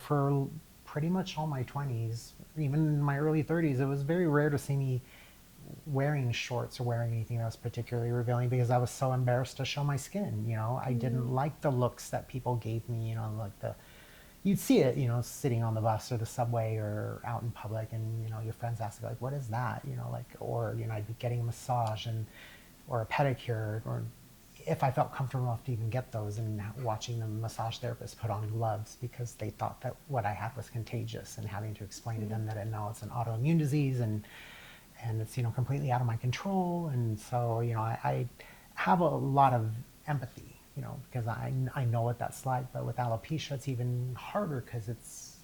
for pretty much all my 20s, even in my early 30s, it was very rare to see me wearing shorts or wearing anything that was particularly revealing because I was so embarrassed to show my skin. I didn't like the looks that people gave me, like you'd see it, sitting on the bus or the subway or out in public, and your friends ask like, "What is that?" Like, or I'd be getting a massage or a pedicure, or if I felt comfortable enough to even get those, and watching the massage therapist put on gloves because they thought that what I had was contagious, and having to explain to them that no, it's an autoimmune disease, and it's completely out of my control. And so I have a lot of empathy, because I know what that's like. But with alopecia, it's even harder because it's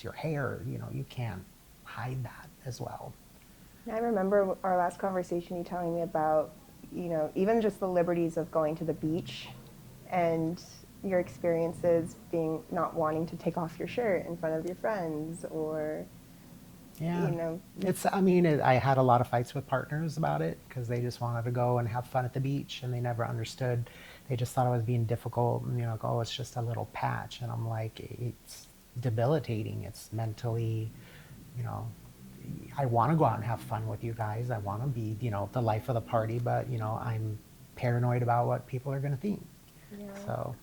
your hair. You can't hide that as well. I remember our last conversation, you telling me about, even just the liberties of going to the beach and your experiences being not wanting to take off your shirt in front of your friends, or Yeah, you know I had a lot of fights with partners about it because they just wanted to go and have fun at the beach, and they never understood. They just thought I was being difficult, and like, oh, it's just a little patch. And I'm like, it's debilitating. It's mentally, you know, I want to go out and have fun with you guys. I want to be, the life of the party, but I'm paranoid about what people are going to think. yeah. So,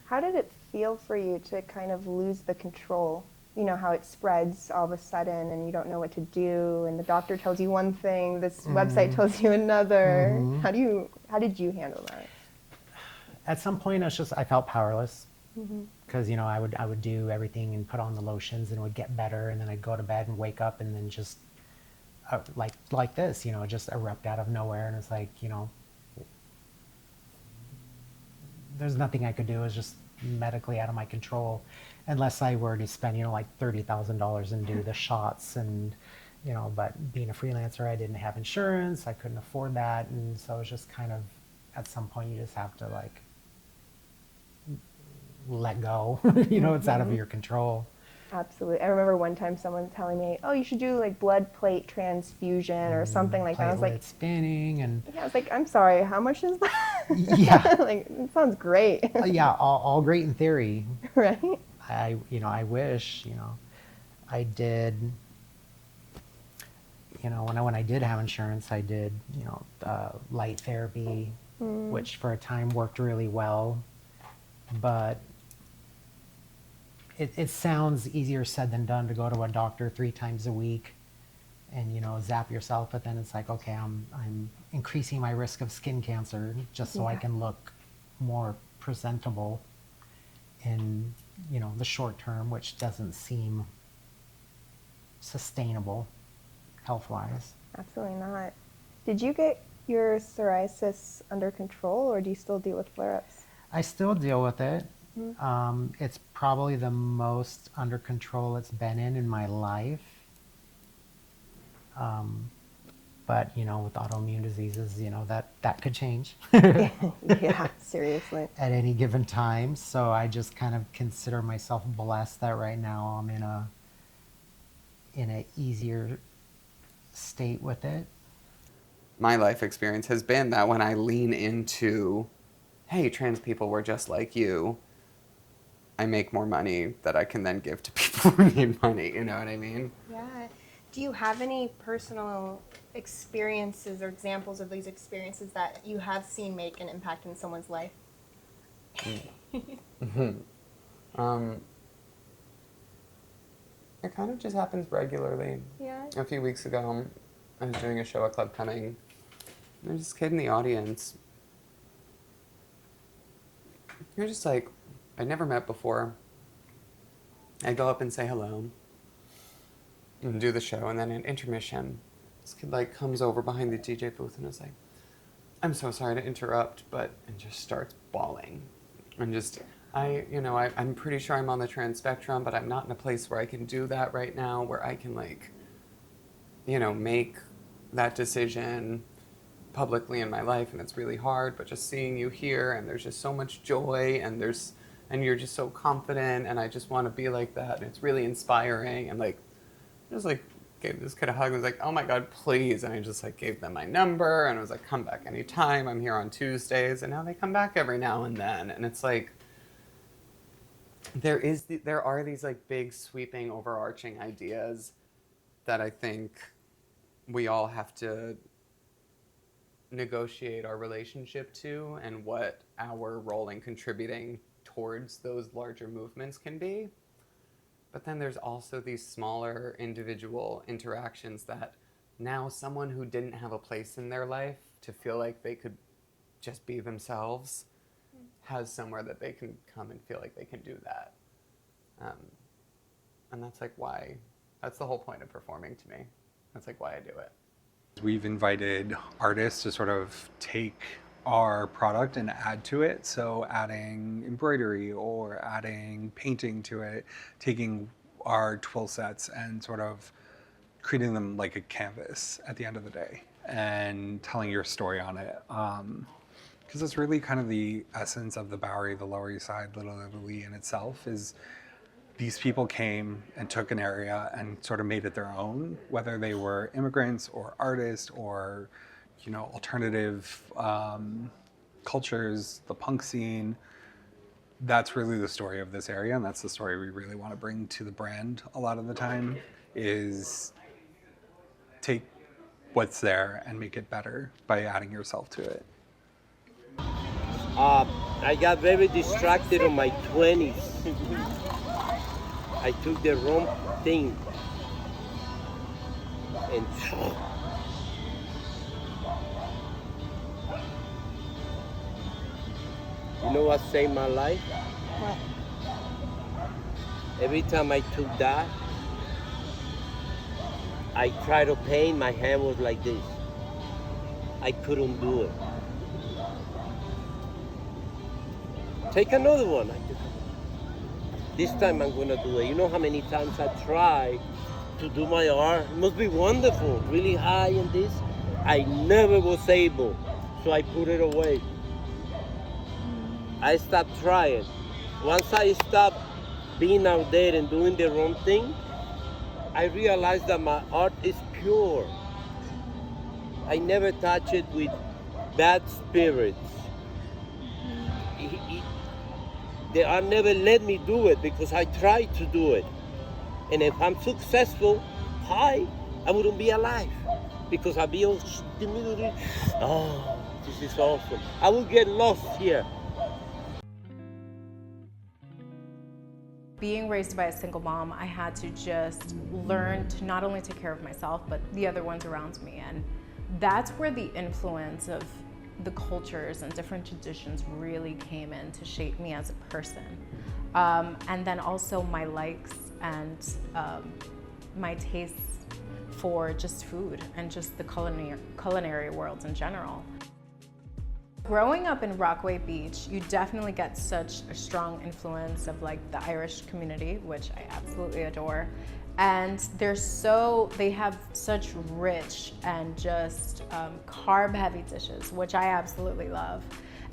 How did it feel for you to kind of lose the control? You know how it spreads all of a sudden and you don't know what to do, and the doctor tells you one thing, this website tells you another. How did you handle that? at some point, I felt powerless because I would do everything and put on the lotions and it would get better, and then I'd go to bed and wake up and then just like this, just erupt out of nowhere, and it's like there's nothing I could do. It's just medically out of my control, unless I were to spend like $30,000 and do the shots. And but being a freelancer, I didn't have insurance, I couldn't afford that, and so it's just kind of, at some point, you just have to like let go. It's out of your control. Absolutely. I remember one time someone telling me, "Oh, you should do like blood plate transfusion or something like that." I was like, Platelet spinning and "Yeah." I was like, "I'm sorry. How much is that?" yeah, Like, it sounds great, yeah, all great in theory. right? I wish, I did, when I did have insurance, I did, light therapy, which for a time worked really well. But it sounds easier said than done to go to a doctor 3 times a week and, zap yourself. But then it's like, okay, I'm increasing my risk of skin cancer just so I Yeah. can look more presentable in, the short term, which doesn't seem sustainable health-wise. Absolutely not. Did you get your psoriasis under control, or do you still deal with flare-ups? I still deal with it. It's probably the most under control it's been in my life. But with autoimmune diseases, that could change Yeah, seriously. at any given time. So I just kind of consider myself blessed that right now I'm in a easier state with it. My life experience has been that when I lean into, hey, trans people were just like you, I make more money that I can then give to people who need money. You know what I mean? Yeah. Do you have any personal experiences or examples of these experiences that you have seen make an impact in someone's life? It kind of just happens regularly. Yeah. A few weeks ago, I was doing a show at Club Cumming. There's this kid in the audience. You're just like, I'd never met before. I go up and say hello and do the show, and then at intermission, this kid like comes over behind the DJ booth and is like, "I'm so sorry to interrupt," and just starts bawling. And just, I'm pretty sure I'm on the trans spectrum, but I'm not in a place where I can do that right now, where I can make that decision publicly in my life, and it's really hard, but just seeing you here, and there's just so much joy, and you're just so confident, and I just want to be like that, and it's really inspiring. And just gave this kid a hug and was like, "Oh my God, please." And I just gave them my number, and I was like, "Come back anytime. I'm here on Tuesdays." And now they come back every now and then. And it's like, there are these like big sweeping overarching ideas that I think we all have to negotiate our relationship to, and what our role in contributing towards those larger movements can be. But then there's also these smaller individual interactions that now someone who didn't have a place in their life to feel like they could just be themselves has somewhere that they can come and feel like they can do that. And that's like why, that's the whole point of performing to me. That's like why I do it. We've invited artists to sort of take our product and add to it. So adding embroidery or adding painting to it, taking our twill sets and sort of treating them like a canvas at the end of the day and telling your story on it. Because it's really kind of the essence of the Bowery, the Lower East Side, Little Italy in itself is these people came and took an area and sort of made it their own, whether they were immigrants or artists or, you know, alternative cultures, the punk scene. That's really the story of this area, and that's the story we really want to bring to the brand a lot of the time, is take what's there and make it better by adding yourself to it. I got very distracted in my 20s. I took the wrong thing. And you know what saved my life? What? Every time I took that, I tried to paint, my hand was like this. I couldn't do it. Take another one. This time I'm gonna do it. You know how many times I tried to do my art? It must be wonderful, really high and this. I never was able, so I put it away. I stopped trying. Once I stopped being out there and doing the wrong thing, I realized that my art is pure. I never touch it with bad spirits. The art never let me do it because I tried to do it. And if I'm successful, I wouldn't be alive because I'd be all, oh, this is awesome. I would get lost here. Being raised by a single mom, I had to just learn to not only take care of myself, but the other ones around me. And that's where the influence of the cultures and different traditions really came in to shape me as a person. And then also my likes and my tastes for just food and just the culinary world in general. Growing up in Rockaway Beach, you definitely get such a strong influence of like the Irish community, which I absolutely adore. And they have such rich and just carb-heavy dishes, which I absolutely love.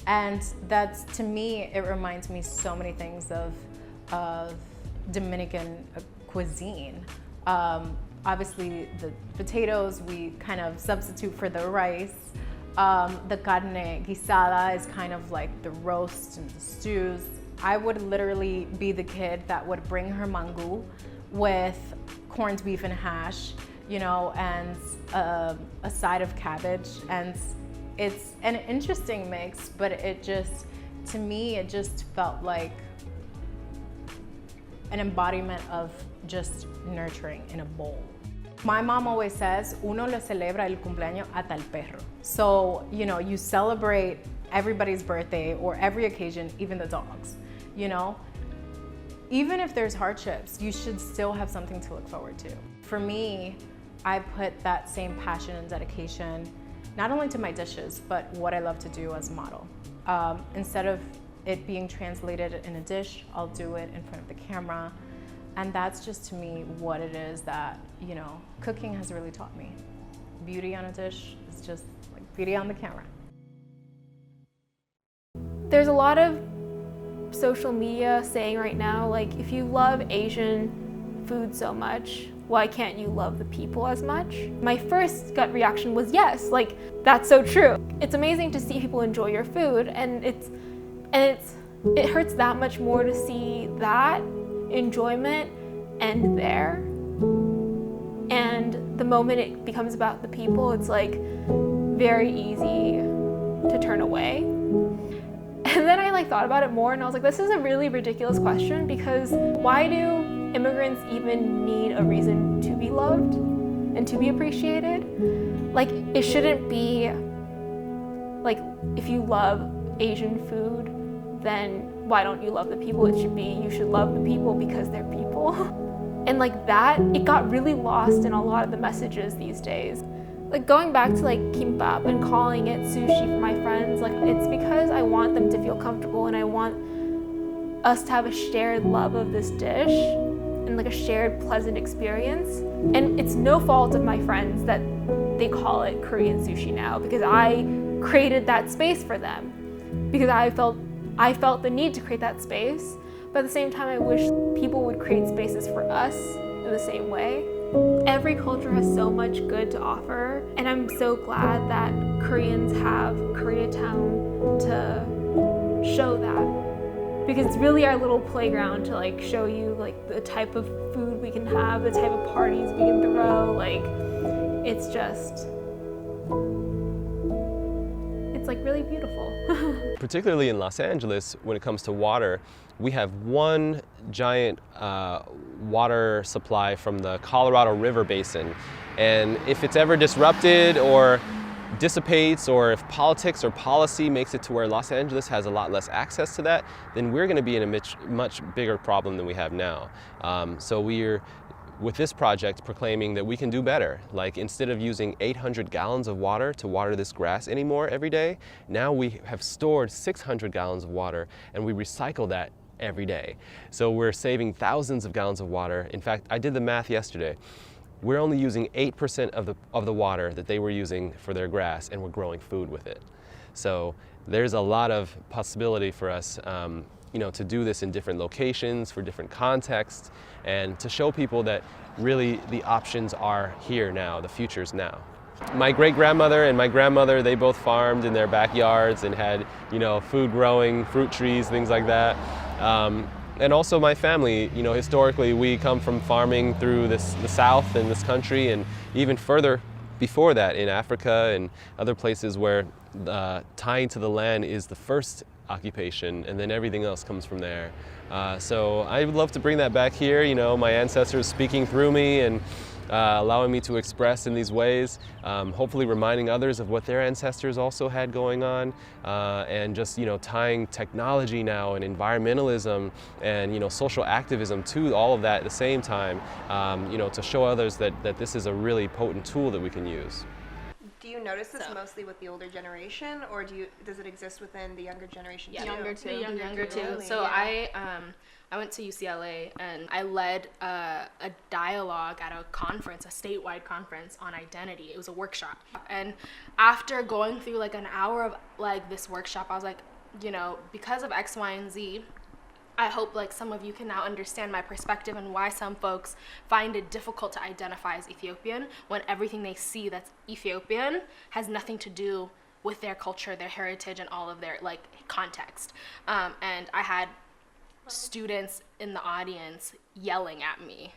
And that's, to me, it reminds me so many things of Dominican cuisine. Obviously, the potatoes we kind of substitute for the rice. The carne guisada is kind of like the roast and the stews. I would literally be the kid that would bring her mango with corned beef and hash, you know, and a side of cabbage. And it's an interesting mix, but it just, to me, it just felt like an embodiment of just nurturing in a bowl. My mom always says, uno le celebra el cumpleaños hasta el perro. So, you know, you celebrate everybody's birthday or every occasion, even the dogs, you know? Even if there's hardships, you should still have something to look forward to. For me, I put that same passion and dedication, not only to my dishes, but what I love to do as a model. Instead of it being translated in a dish, I'll do it in front of the camera. And that's just, to me, what it is that, you know, cooking has really taught me. Beauty on a dish is just like beauty on the camera. There's a lot of social media saying right now, like, if you love Asian food so much, why can't you love the people as much? My first gut reaction was yes, like, that's so true. It's amazing to see people enjoy your food, and it's it hurts that much more to see that enjoyment end there. And the moment it becomes about the people, it's like very easy to turn away. And then I like thought about it more and I was like, this is a really ridiculous question, because why do immigrants even need a reason to be loved and to be appreciated? Like, it shouldn't be like, if you love Asian food, then why don't you love the people? It should be, you should love the people because they're people. And like that, it got really lost in a lot of the messages these days. Like going back to like kimbap and calling it sushi for my friends, like it's because I want them to feel comfortable and I want us to have a shared love of this dish and like a shared pleasant experience. And it's no fault of my friends that they call it Korean sushi now, because I created that space for them, because I felt the need to create that space. But at the same time, I wish people would create spaces for us in the same way. Every culture has so much good to offer, and I'm so glad that Koreans have Koreatown to show that, because it's really our little playground to like show you like the type of food we can have, the type of parties we can throw. Like, it's just, it's like really beautiful. Particularly in Los Angeles, when it comes to water, we have one giant water supply from the Colorado River Basin. And if it's ever disrupted or dissipates, or if politics or policy makes it to where Los Angeles has a lot less access to that, then we're going to be in a much bigger problem than we have now. So we're, with this project, proclaiming that we can do better. Like, instead of using 800 gallons of water to water this grass anymore every day, now we have stored 600 gallons of water and we recycle that every day. So we're saving thousands of gallons of water. In fact, I did the math yesterday. We're only using 8% of the water that they were using for their grass, and we're growing food with it. So there's a lot of possibility for us to do this in different locations, for different contexts, and to show people that really the options are here now, the future's now. My great-grandmother and my grandmother, they both farmed in their backyards and had, food growing, fruit trees, things like that. And also my family, historically we come from farming through the South in this country, and even further before that in Africa and other places where tying to the land is the first occupation, and then everything else comes from there. So I would love to bring that back here, my ancestors speaking through me and allowing me to express in these ways, hopefully reminding others of what their ancestors also had going on, and just tying technology now and environmentalism and social activism to all of that at the same time, to show others that this is a really potent tool that we can use. Do you notice this mostly with the older generation, or does it exist within the younger generation too? Younger too. Really? So Yeah. I went to UCLA and I led a dialogue at a conference, a statewide conference on identity. It was a workshop. And after going through like an hour of like this workshop, I was like, because of X, Y, and Z, I hope like some of you can now understand my perspective and why some folks find it difficult to identify as Ethiopian when everything they see that's Ethiopian has nothing to do with their culture, their heritage, and all of their like context. And I had students in the audience yelling at me.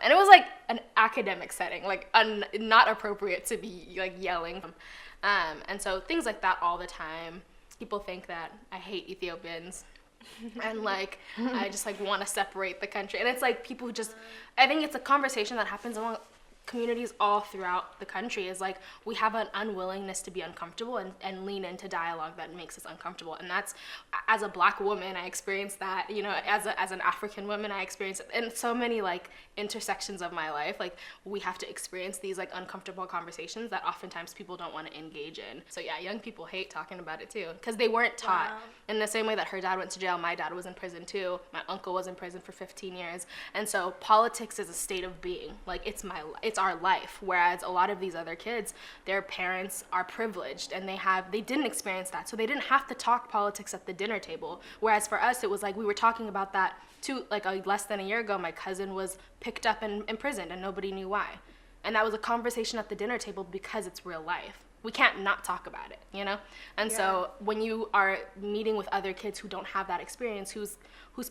And it was like an academic setting, like not appropriate to be like yelling. And so things like that all the time. People think that I hate Ethiopians. And like I just like want to separate the country, and it's like people I think it's a conversation that happens among communities all throughout the country, is like we have an unwillingness to be uncomfortable and lean into dialogue that makes us uncomfortable. And that's, as a Black woman, I experienced that, as an African woman, I experienced it in so many like intersections of my life. Like we have to experience these like uncomfortable conversations that oftentimes people don't want to engage in. So yeah, young people hate talking about it too, because they weren't taught. Wow. In the same way that her dad went to jail, my dad was in prison too. My uncle was in prison for 15 years. And so politics is a state of being. Like it's our life. Whereas a lot of these other kids, their parents are privileged and they didn't experience that. So they didn't have to talk politics at the dinner table. Whereas for us, it was like we were talking about that too. Like less than a year ago, my cousin was picked up and imprisoned and nobody knew why. And that was a conversation at the dinner table because it's real life. we can't not talk about it, you know? And so when you are meeting with other kids who don't have that experience, whose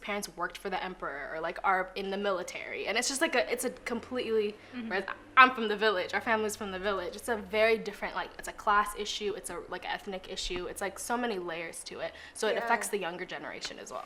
parents worked for the emperor or like are in the military, and it's just like it's a completely, whereas I'm from the village, our family's from the village, it's a very different, like it's a class issue, it's a like ethnic issue, it's like so many layers to it. So it affects the younger generation as well.